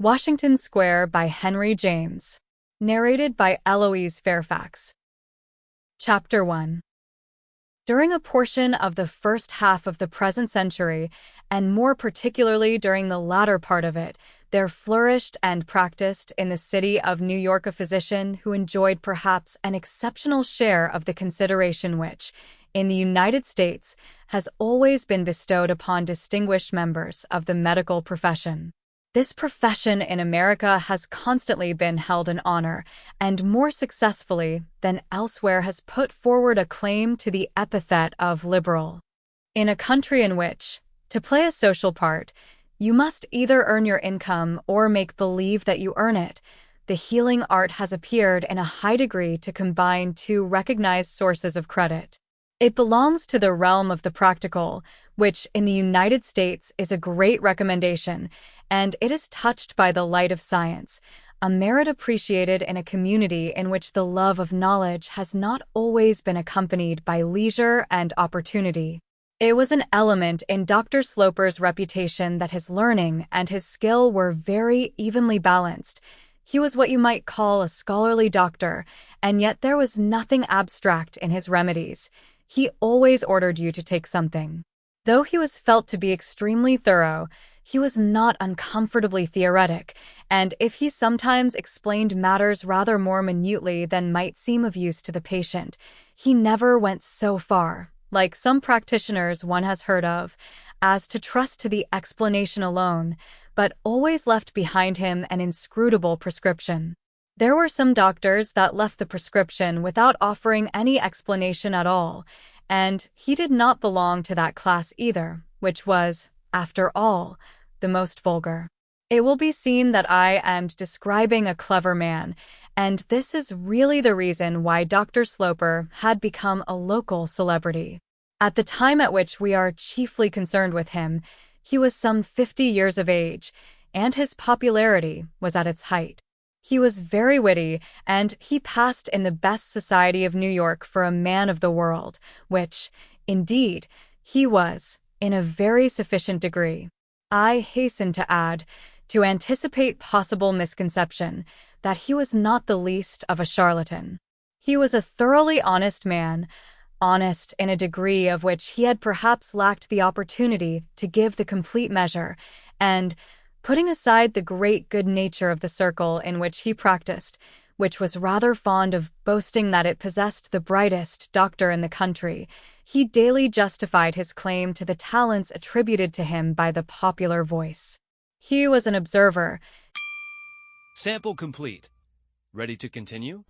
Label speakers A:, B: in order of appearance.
A: Washington Square by Henry James. Narrated by Eloise Fairfax. Chapter 1. During a portion of the first half of the present century, and more particularly during the latter part of it, there flourished and practiced in the city of New York a physician who enjoyed perhaps an exceptional share of the consideration which, in the United States, has always been bestowed upon distinguished members of the medical profession. This profession in America has constantly been held in honor, and more successfully than elsewhere has put forward a claim to the epithet of liberal. In a country in which, to play a social part, you must either earn your income or make believe that you earn it, the healing art has appeared in a high degree to combine two recognized sources of credit. It belongs to the realm of the practical, which in the United States is a great recommendation, and it is touched by the light of science, a merit appreciated in a community in which the love of knowledge has not always been accompanied by leisure and opportunity. It was an element in Dr. Sloper's reputation that his learning and his skill were very evenly balanced. He was what you might call a scholarly doctor, and yet there was nothing abstract in his remedies. He always ordered you to take something. Though he was felt to be extremely thorough, he was not uncomfortably theoretic, and if he sometimes explained matters rather more minutely than might seem of use to the patient, he never went so far, like some practitioners one has heard of, as to trust to the explanation alone, but always left behind him an inscrutable prescription. There were some doctors that left the prescription without offering any explanation at all, and he did not belong to that class either, which was, after all, the most vulgar. It will be seen that I am describing a clever man, and this is really the reason why Dr. Sloper had become a local celebrity. At the time at which we are chiefly concerned with him, he was some 50 years of age, and his popularity was at its height. He was very witty, and he passed in the best society of New York for a man of the world, which, indeed, he was, in a very sufficient degree. I hasten to add, to anticipate possible misconception, that he was not the least of a charlatan. He was a thoroughly honest man, honest in a degree of which he had perhaps lacked the opportunity to give the complete measure, and, putting aside the great good nature of the circle in which he practiced, which was rather fond of boasting that it possessed the brightest doctor in the country, he daily justified his claim to the talents attributed to him by the popular voice. He was an observer.
B: Sample complete. Ready to continue?